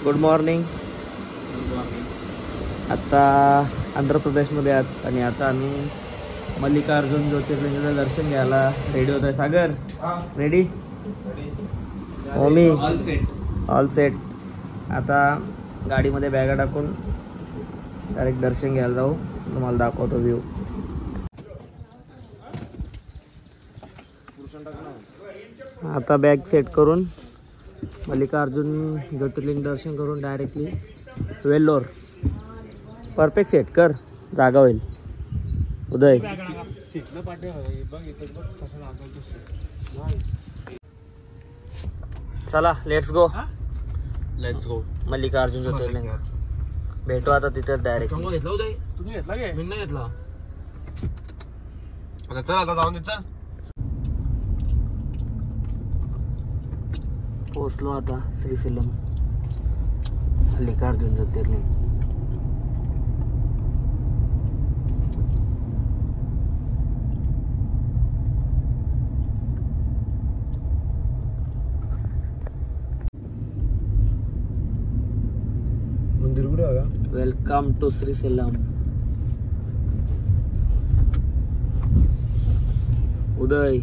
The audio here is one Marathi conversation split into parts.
Good morning. आता आंध्र प्रदेशमध्ये आहात आणि आता आम्ही मल्लिकार्जुन ज्योतिर्लिंगाचं दर्शन घ्यायला रेडी होत आहे. सागर रेडी? ओमी ऑल सेट. आता गाडीमध्ये बॅगा टाकून डायरेक्ट दर्शन घ्यायला जाऊ. तुम्हाला दाखवतो व्ह्यू. आता बॅग सेट करून मल्लिकार्जुन ज्योतिर्लिंग दर्शन करून डायरेक्टली वेल्लोर. परफेक्ट सेट कर, जागा होईल. उदय चला लेट्स गो. मल्लिकार्जुन ज्योतिर्लिंग. भेटू आता तिथे डायरेक्ट. तुम्ही घेतला काय? मी नाही घेतला. आता चल, आता जाऊन चल. पोचलो आता श्रीशैलम मल्लिकार्जुन ज्योतिर्लिंग. मंदिर कुठे आहे? Welcome to Srisailam. उदय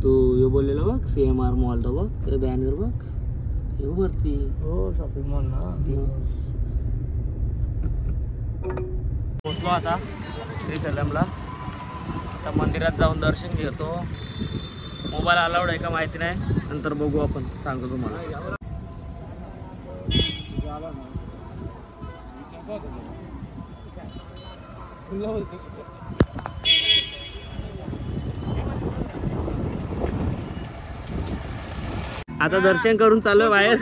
तू हे बोललेला बघ, CMR मॉल तो बघ, ते बॅनर बघ, हे वरती. हो, शॉपिंग मॉल ना. पोचलो आता श्रीशैलमला. आता मंदिरात जाऊन दर्शन घेतो. मोबाईल अलाउड आहे का माहिती नाही, नंतर बघू आपण, सांगतो तुम्हाला. आता दर्शन करून चालू बाहेर.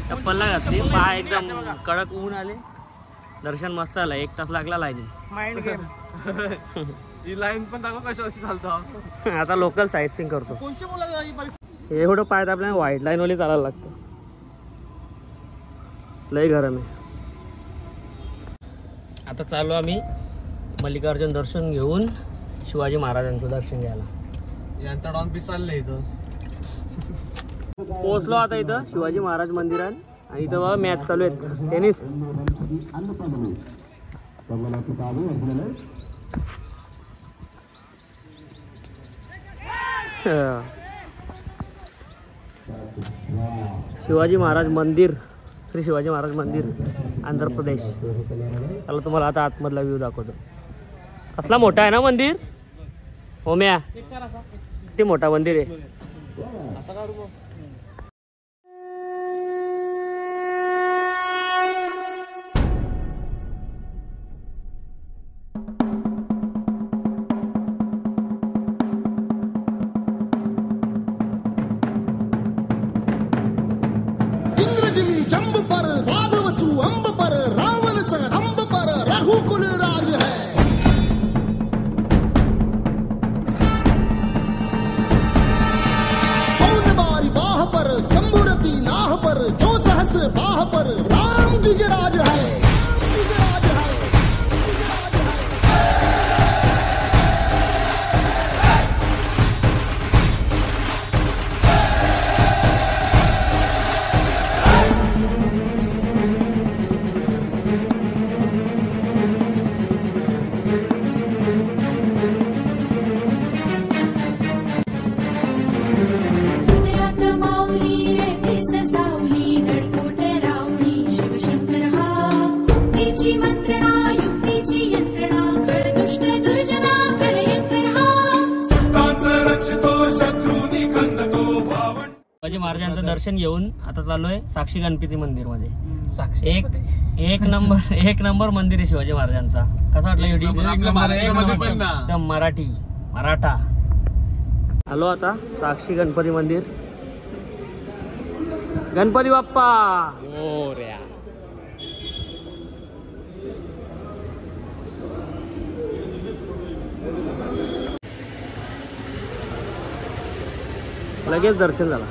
चप्पलला घातली, पाय एकदम कडक ऊन आले. दर्शन मस्त आलं. 1 तास लागला लाईन. Mind game. ही लाईन पण दाखव कशी अशी चालतो. आता लोकल साईट सीइंग करतो. कोणच्या मुलाला एवढं पाय आपल्याला व्हाईट लाईन वाली चालायला लागतं. लय गरम आहे. आता चालू आम्ही मल्लिकार्जुन दर्शन घेऊन शिवाजी महाराजांचं दर्शन घ्यायला. यांचा डॉन पीस चाललंय इथं. पोहोचलो आता इथं शिवाजी महाराज मंदिरात. आणि इथं बघा मॅच चालू आहेत, टेनिस. शिवाजी महाराज मंदिर, श्री शिवाजी महाराज मंदिर, आंध्र प्रदेश. चला तुम्हाला आता आतमधला व्ह्यू दाखवतो. कसला मोठा आहे ना मंदिर. होम्या किती मोठा मंदिर आहे. इंद्रजिमी जंब पर वादवसु अंब पर रावण स रंब पर रघुकुल राज है. पौन बारी बाह पर संभुरती नाह पर जो सहस बाह पर राम गिजराज है. शिवाजी महाराजांचं दर्शन घेऊन आता चाललोय साक्षी गणपती मंदिर मध्ये. एक नंबर मंदिर आहे शिवाजी महाराजांचा. कसा वाटला व्हिडिओ? मराठा. आलो आता साक्षी गणपती मंदिर. गणपती बाप्पा मोरया. लगेच दर्शन झाला.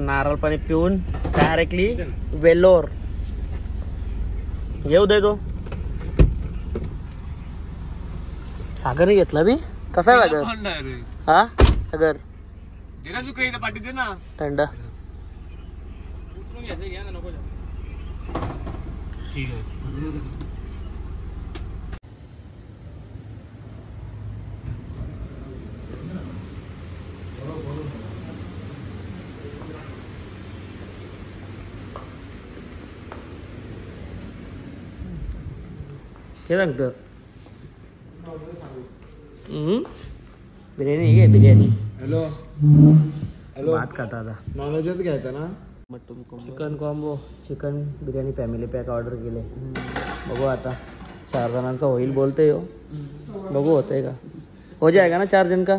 नारळ पाणी पिऊन डायरेक्टली वेल्लोर येऊ दे तो. सागरही घेतला मी. कसा आहे सागर? हा सागर पाठी दे ना. थंड. उतरून घ्यायचं घ्या ना, नको ठीक आहे. काय सांगतो? बिर्याणी घे बिर्याणी. हॅलो हॅलो, भात खाता आता. नॉनव्हेजच घ्यायचं ना. Chicken combo, chicken biryani family pack order केले. बघू आता 4 जणांचा होईल बोलते हो. बघू होतंय का? हो जाएगा ना 4 जन का?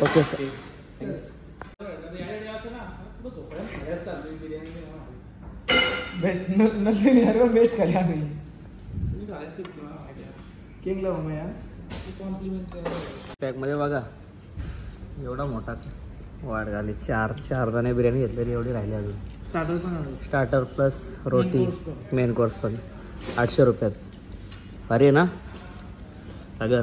Okay sir. बेस्ट नल्ली बेस्ट खाली आम्ही किंगला पॅक मध्ये बघा एवढा मोठा वाढ झाली. 4 जण बिर्याणी घेतलेली, एवढी राहिली अजून. स्टार्टर पण आलं. स्टार्टर प्लस रोटी मेन कोर्स पण 800 रुपयात. भारी आहे ना सागर?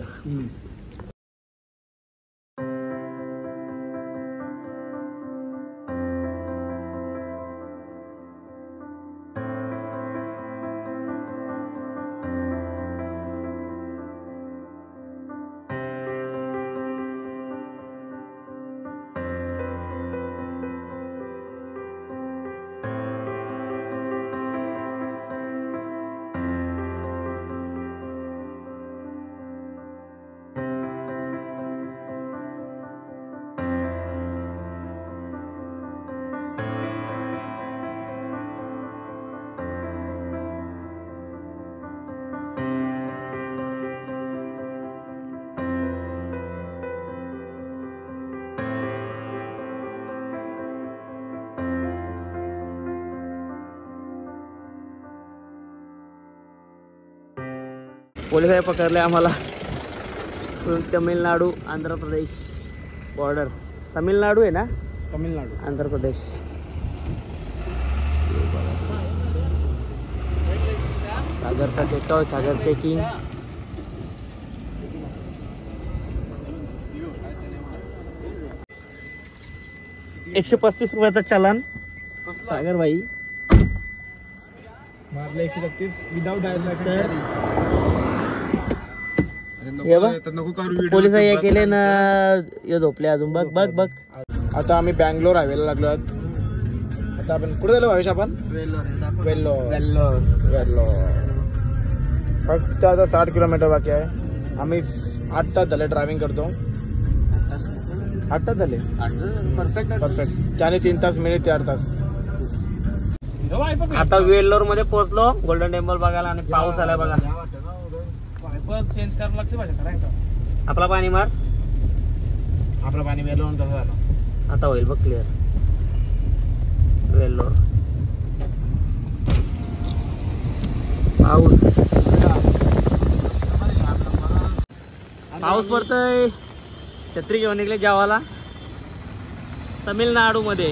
पोलिसांनी पकडले आम्हाला. तमिळनाडू आंध्र प्रदेश बॉर्डर. तमिळनाडू आहे ना? तमिळनाडू आंध्र प्रदेश. सागरचा चेकआउट, सागर चेकिंग. ₹135 रुपयाचा चलन. सागर भाई मारले 136 विदाउट डायरेक्ट. पोलिस हे केले ना, हे झोपले अजून. बघ बघ बघ. आता आम्ही बँगलोर हायवेला लागलो आहोत. आता आपण कुठे झालो भावेश? आपण वेल्लोर. फक्त आता 60 किलोमीटर बाकी आहे. आम्ही 8 तास झाले ड्रायव्हिंग करतो. 8 तास झाले. परफेक्ट. त्याने 3 तास, मिनिट 4 तास. आता वेल्लोर मध्ये पोहोचलो गोल्डन टेम्पल बघायला. आणि पाऊस आलाय बघा. चेंज करावं लागते. आपला पाणी मार. आपलं पाणी वेल्लोर तसं झालं. आता होईल बघ क्लिअर. वेल्लोर पाऊस पडतोय. छत्री घेऊन निघले जेवायला तमिळनाडू मध्ये.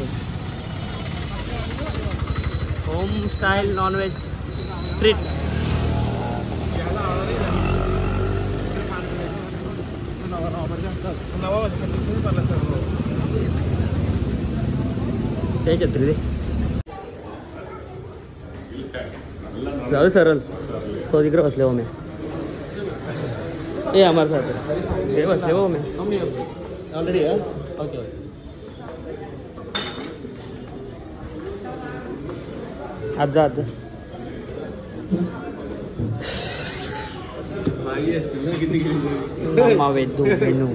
Home style non veg treat. ते छत्री दे. जाऊ सरळ. तो तिकडे बसले हो. मी ए हमारे साथ ये बसले हो. मैं ऑलरेडी है. ओके आज जा मामा वेदू मेनू.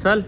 चल